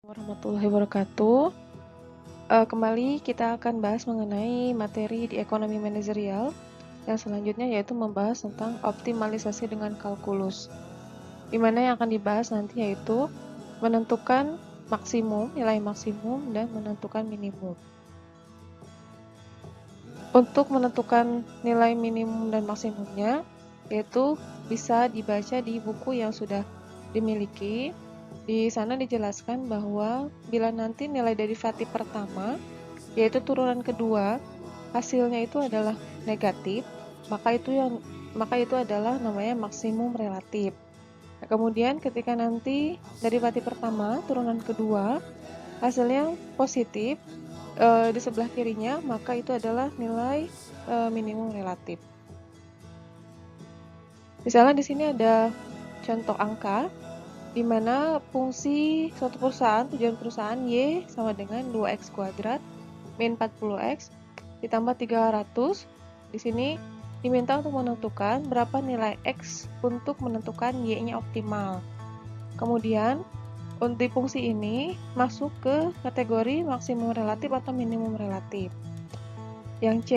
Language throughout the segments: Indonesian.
Warahmatullahi wabarakatuh. Kembali kita akan bahas mengenai materi di ekonomi manajerial yang selanjutnya yaitu membahas tentang optimalisasi dengan kalkulus. Di mana yang akan dibahas nanti yaitu menentukan maksimum, nilai maksimum dan menentukan minimum. Untuk menentukan nilai minimum dan maksimumnya yaitu bisa dibaca di buku yang sudah dimiliki. Di sana dijelaskan bahwa bila nanti nilai derivatif pertama, yaitu turunan kedua, hasilnya itu adalah negatif, maka itu adalah namanya maksimum relatif. Nah, kemudian ketika nanti derivatif pertama, turunan kedua, hasilnya positif di sebelah kirinya, maka itu adalah nilai minimum relatif. Misalnya di sini ada contoh angka di mana fungsi suatu perusahaan, tujuan perusahaan Y sama dengan 2x kuadrat min 40x ditambah 300. Di sini diminta untuk menentukan berapa nilai X untuk menentukan Y-nya optimal. Kemudian, untuk fungsi ini masuk ke kategori maksimum relatif atau minimum relatif. Yang C,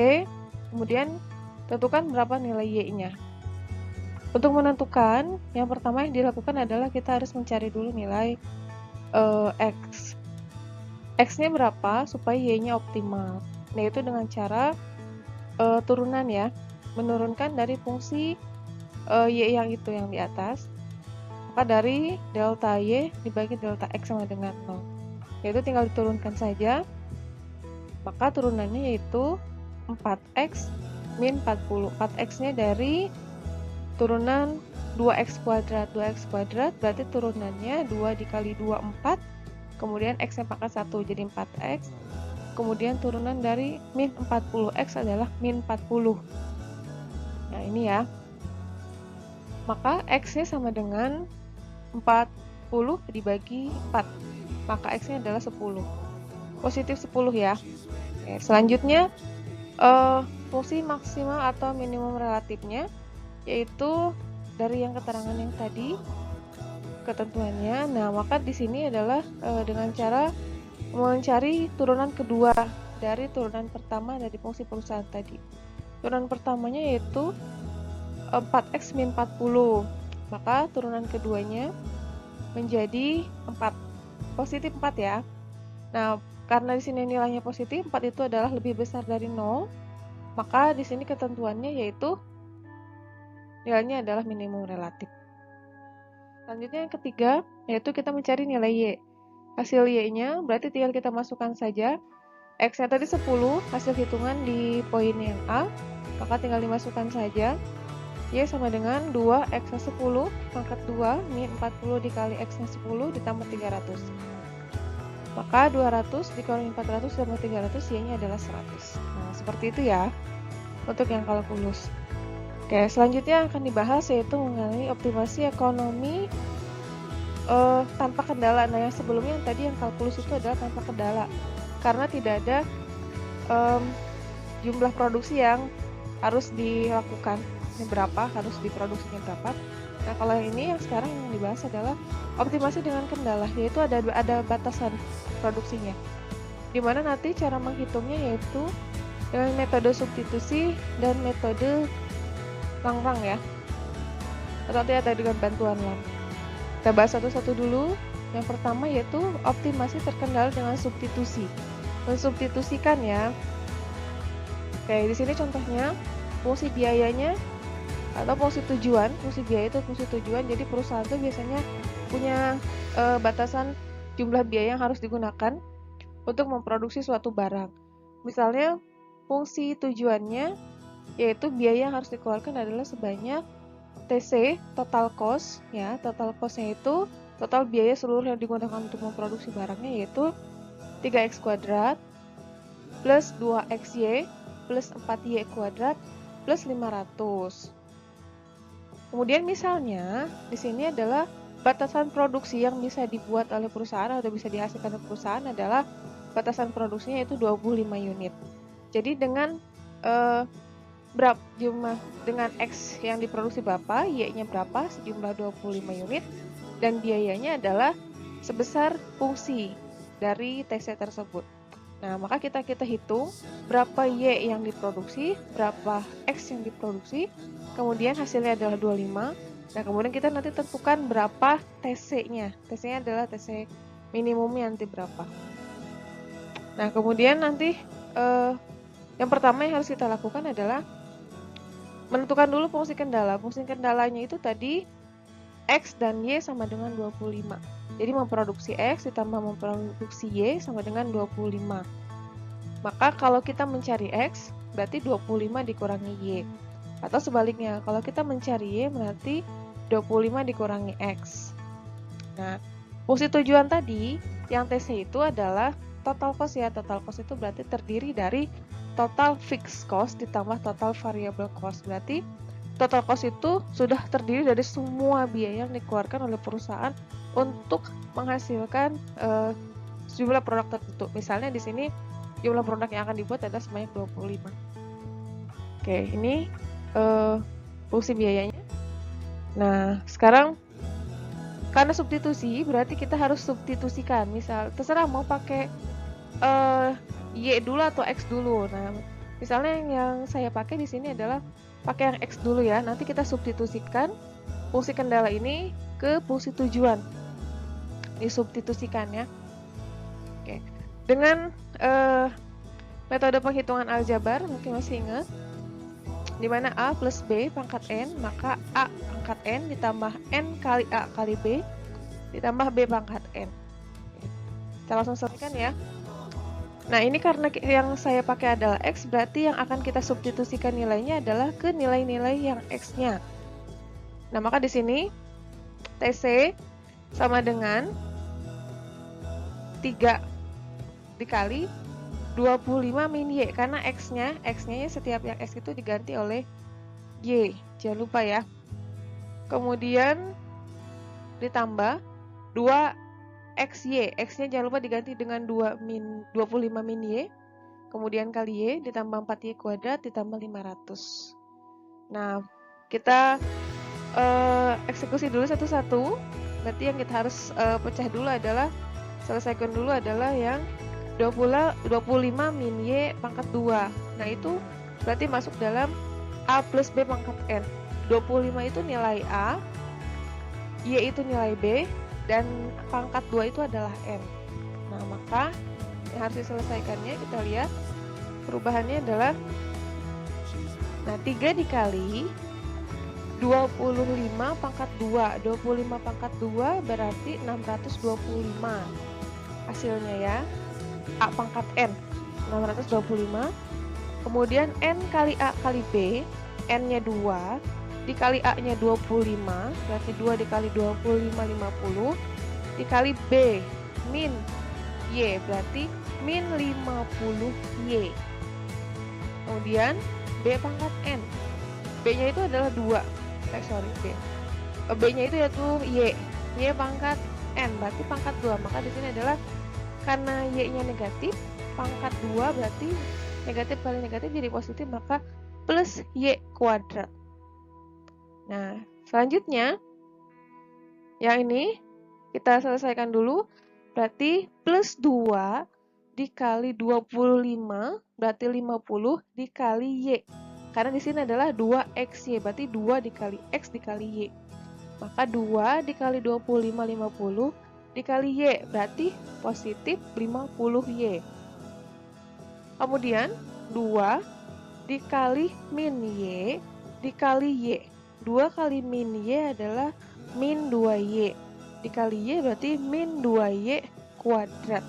kemudian tentukan berapa nilai Y-nya. Untuk menentukan, yang pertama yang dilakukan adalah kita harus mencari dulu nilai X. X-nya berapa supaya Y-nya optimal. Nah, itu dengan cara turunan ya, menurunkan dari fungsi Y yang itu yang di atas. Maka dari delta Y dibagi delta X sama dengan 0. Yaitu tinggal diturunkan saja. Maka turunannya yaitu 4X min 40. 4X-nya dari turunan 2x kuadrat. 2x kuadrat berarti turunannya 2 dikali 2, 4. Kemudian x-nya pangkat 1 jadi 4x. Kemudian turunan dari min 40x adalah min 40. Nah ini ya. Maka x-nya sama dengan 40 dibagi 4. Maka x-nya adalah 10. Positif 10 ya. Oke, selanjutnya fungsi maksimal atau minimum relatifnya yaitu dari yang keterangan yang tadi ketentuannya. Nah, maka di sini adalah dengan cara mencari turunan kedua dari turunan pertama dari fungsi perusahaan tadi. Turunan pertamanya yaitu 4x min 40. Maka turunan keduanya menjadi 4. Positif 4 ya. Nah, karena di sini nilainya positif, 4 itu adalah lebih besar dari 0, maka di sini ketentuannya yaitu nilainya adalah minimum relatif. Selanjutnya yang ketiga, yaitu kita mencari nilai Y. Hasil Y-nya berarti tinggal kita masukkan saja. X-nya tadi 10, hasil hitungan di poin yang A, maka tinggal dimasukkan saja. Y sama dengan 2x-nya 10 pangkat 2 min 40 dikali x-nya 10 ditambah 300. Maka 200 dikurangi 400 ditambah 300, Y-nya adalah 100. Nah, seperti itu ya untuk yang kalkulus. Oke, selanjutnya akan dibahas yaitu mengenai optimasi ekonomi tanpa kendala. Nah, yang sebelumnya yang tadi yang kalkulus itu adalah tanpa kendala karena tidak ada jumlah produksi yang harus dilakukan. Ini berapa, harus diproduksinya berapa. Nah, kalau yang ini yang sekarang yang dibahas adalah optimasi dengan kendala, yaitu ada batasan produksinya. Dimana nanti cara menghitungnya yaitu dengan metode substitusi dan metode Langrang ya, atau nanti ada dengan bantuan Lang. Kita bahas satu-satu dulu. Yang pertama yaitu optimasi terkendala dengan substitusi. Mensubstitusikan ya. Oke, di sini contohnya fungsi biayanya atau fungsi tujuan. Fungsi biaya itu fungsi tujuan. Jadi perusahaan itu biasanya punya batasan jumlah biaya yang harus digunakan untuk memproduksi suatu barang. Misalnya fungsi tujuannya yaitu biaya yang harus dikeluarkan adalah sebanyak TC, total cost ya. Total cost-nya itu total biaya seluruh yang digunakan untuk memproduksi barangnya yaitu 3x kuadrat plus 2xy plus 4y kuadrat plus 500. Kemudian misalnya di sini adalah batasan produksi yang bisa dibuat oleh perusahaan atau bisa dihasilkan oleh perusahaan adalah batasan produksinya yaitu 25 unit. Jadi dengan berapa jumlah dengan X yang diproduksi berapa, Y-nya berapa, sejumlah 25 unit, dan biayanya adalah sebesar fungsi dari TC tersebut. Nah, maka kita hitung berapa Y yang diproduksi, berapa X yang diproduksi, kemudian hasilnya adalah 25. Nah, kemudian kita nanti tentukan berapa TC-nya. TC-nya adalah TC minimumnya nanti berapa. Nah, kemudian nanti yang pertama yang harus kita lakukan adalah menentukan dulu fungsi kendala. Fungsi kendalanya itu tadi X dan Y sama dengan 25. Jadi memproduksi X ditambah memproduksi Y sama dengan 25. Maka kalau kita mencari X, berarti 25 dikurangi Y. Atau sebaliknya, kalau kita mencari Y, berarti 25 dikurangi X. Nah, fungsi tujuan tadi, yang TC itu adalah total cost ya. Total cost itu berarti terdiri dari total fixed cost ditambah total variable cost. Berarti total cost itu sudah terdiri dari semua biaya yang dikeluarkan oleh perusahaan untuk menghasilkan sejumlah produk tertentu. Misalnya di sini jumlah produk yang akan dibuat adalah sebanyak 25. Oke, ini fungsi biayanya. Nah, sekarang karena substitusi berarti kita harus substitusikan. Misal terserah mau pakai Y dulu atau X dulu. Nah, misalnya yang saya pakai di sini adalah pakai yang X dulu ya. Nanti kita substitusikan fungsi kendala ini ke fungsi tujuan. Disubstitusikan ya. Oke. Dengan metode penghitungan aljabar, mungkin masih ingat, di mana A plus B pangkat N, maka A pangkat N ditambah N kali A kali B ditambah B pangkat N. Kita langsung selesaikan ya. Nah, ini karena yang saya pakai adalah X, berarti yang akan kita substitusikan nilainya adalah ke nilai-nilai yang X-nya. Nah, maka di sini TC sama dengan 3 dikali 25 min Y, karena X-nya setiap yang X itu diganti oleh Y, jangan lupa ya. Kemudian ditambah 2XY, X-nya jangan lupa diganti dengan 25 min Y, kemudian kali Y ditambah 4Y kuadrat ditambah 500. Nah, kita eksekusi dulu satu-satu. Berarti yang kita harus pecah dulu adalah, selesaikan dulu adalah yang 25 min Y pangkat 2. Nah, itu berarti masuk dalam A plus B pangkat N. 25 itu nilai A, Y itu nilai B, dan pangkat 2 itu adalah N. Nah, maka yang harus diselesaikannya, kita lihat perubahannya adalah, nah, 3 dikali 25 pangkat 2. 25 pangkat 2 berarti 625 hasilnya ya. A pangkat N 625, kemudian N kali A kali B, N nya 2 dikali A nya 25, berarti 2 dikali 25 50, dikali B min Y, berarti min 50 Y. Kemudian B pangkat N, B nya itu adalah 2, B nya itu yaitu Y pangkat N berarti pangkat 2, maka di sini adalah karena Y-nya negatif, pangkat 2 berarti negatif kali negatif jadi positif, maka plus Y kuadrat. Nah, selanjutnya yang ini kita selesaikan dulu. Berarti plus 2 dikali 25 berarti 50 dikali Y. Karena di sini adalah 2XY, berarti 2 dikali X dikali Y. Maka 2 dikali 25 50 dikali Y, berarti positif 50Y. Kemudian 2 dikali min Y dikali Y. 2 kali min Y adalah min 2Y. Dikali Y berarti min 2Y kuadrat.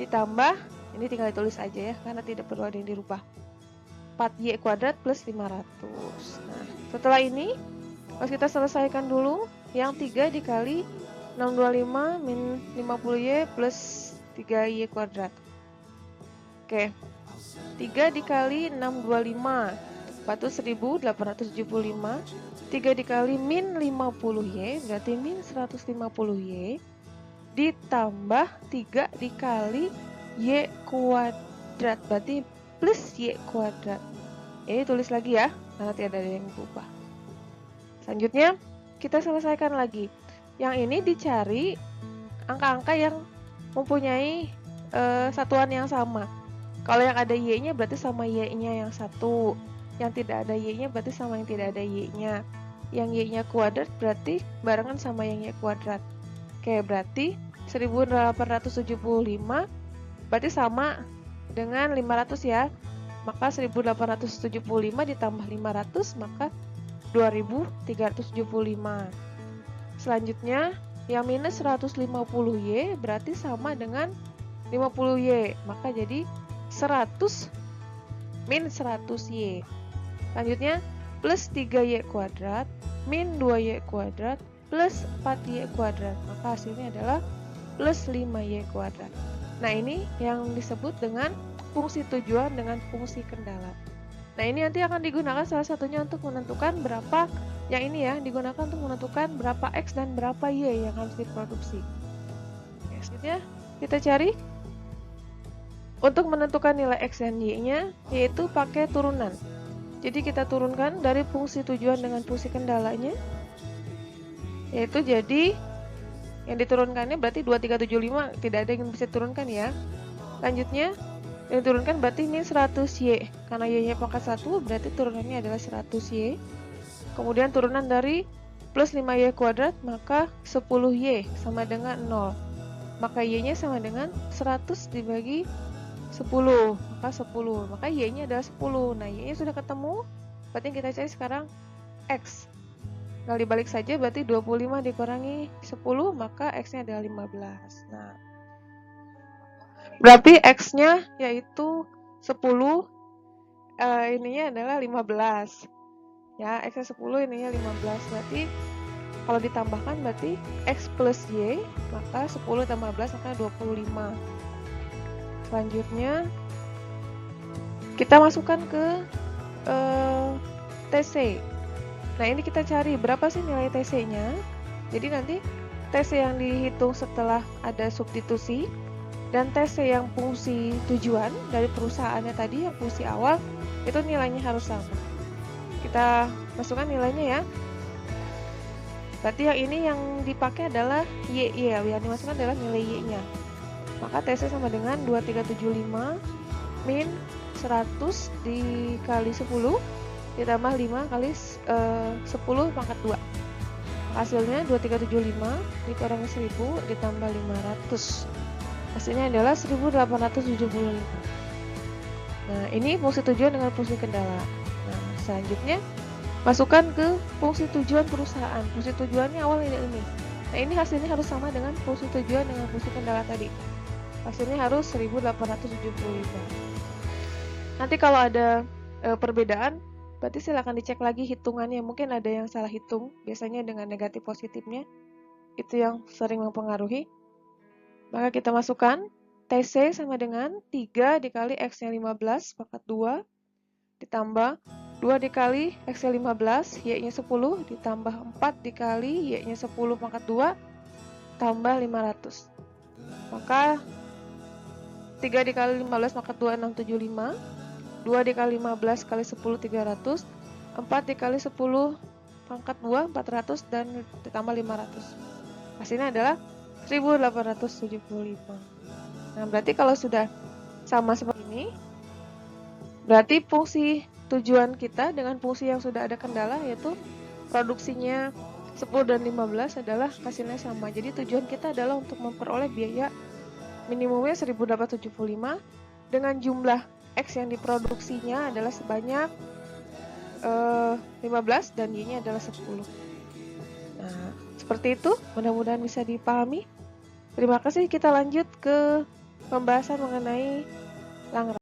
Ditambah, ini tinggal ditulis aja ya, karena tidak perlu ada yang dirubah. 4Y kuadrat plus 500. Nah, setelah ini harus kita selesaikan dulu yang 3 dikali 625 min 50Y plus 3Y kuadrat. Oke, 3 dikali 625 berarti 1875. 3 dikali min 50Y berarti min 150Y, ditambah 3 dikali Y kuadrat berarti plus Y kuadrat. Ini tulis lagi ya, karena tidak ada yang berubah. Selanjutnya kita selesaikan lagi. Yang ini dicari angka-angka yang mempunyai satuan yang sama. Kalau yang ada y-nya berarti sama y-nya yang satu. Yang tidak ada y-nya berarti sama yang tidak ada y-nya. Yang y-nya kuadrat berarti barengan sama yang y kuadrat. Oke, berarti 1875 berarti sama dengan 500 ya. Maka 1875 ditambah 500 maka 2375. Selanjutnya, yang minus 150y berarti sama dengan 50y. Maka jadi 100 min 100y. Selanjutnya, plus 3y kuadrat min 2y kuadrat plus 4y kuadrat. Maka hasilnya adalah plus 5y kuadrat. Nah, ini yang disebut dengan fungsi tujuan dengan fungsi kendala. Nah, ini nanti akan digunakan salah satunya untuk menentukan berapa, yang ini ya, digunakan untuk menentukan berapa X dan berapa Y yang harus diproduksi. Selanjutnya, kita cari untuk menentukan nilai X dan Y-nya, yaitu pakai turunan. Jadi kita turunkan dari fungsi tujuan dengan fungsi kendalanya, yaitu jadi yang diturunkannya berarti 2375, tidak ada yang bisa diturunkan ya. Selanjutnya, yang diturunkan berarti ini 100y, karena y-nya pangkat 1 berarti turunannya adalah 100y. Kemudian turunan dari plus 5y kuadrat, maka 10y sama dengan 0. Maka y-nya sama dengan 100 dibagi 10, maka 10. Maka y-nya adalah 10. Nah, y-nya sudah ketemu, berarti yang kita cari sekarang x. Kalau dibalik saja berarti 25 dikurangi 10, maka x-nya adalah 15. Nah, berarti x-nya yaitu 10, ininya adalah 15. Ya, x-nya 10, ininya 15. Berarti kalau ditambahkan berarti x plus y, maka 10 tambah 15 maka 25. Selanjutnya kita masukkan ke TC. Nah, ini kita cari berapa sih nilai TC-nya. Jadi nanti TC yang dihitung setelah ada substitusi dan TC yang fungsi tujuan dari perusahaannya tadi, yang fungsi awal, itu nilainya harus sama. Kita masukkan nilainya ya. Berarti yang ini yang dipakai adalah y, yang dimasukkan adalah nilai y-nya. Maka TC sama dengan 2375 min 100 dikali 10 ditambah 5 kali 10 pangkat 2. Hasilnya 2375 dikurangi 1000 ditambah 500. Hasilnya adalah 1875. Nah, ini fungsi tujuan dengan fungsi kendala. Nah, selanjutnya masukkan ke fungsi tujuan perusahaan. Fungsi tujuannya awal ini. Nah, ini hasilnya harus sama dengan fungsi tujuan dengan fungsi kendala tadi. Hasilnya harus 1875. Nanti kalau ada perbedaan, berarti silakan dicek lagi hitungannya. Mungkin ada yang salah hitung, biasanya dengan negatif positifnya. Itu yang sering mempengaruhi. Maka kita masukkan TC sama dengan 3 dikali X-nya 15 pangkat 2 ditambah 2 dikali X-nya 15, Y-nya 10 ditambah 4 dikali Y-nya 10 pangkat 2 tambah 500. Maka 3 dikali 15 pangkat 2 675, 2 dikali 15 kali 10 300, 4 dikali 10 pangkat 2 400 dan ditambah 500. Hasilnya adalah 1875. Nah, berarti kalau sudah sama seperti ini, berarti fungsi tujuan kita dengan fungsi yang sudah ada kendala, yaitu produksinya 10 dan 15 adalah hasilnya sama. Jadi tujuan kita adalah untuk memperoleh biaya minimumnya 1875 dengan jumlah X yang diproduksinya adalah sebanyak 15 dan Y-nya adalah 10. Nah, seperti itu, mudah-mudahan bisa dipahami. Terima kasih, kita lanjut ke pembahasan mengenai Langrat.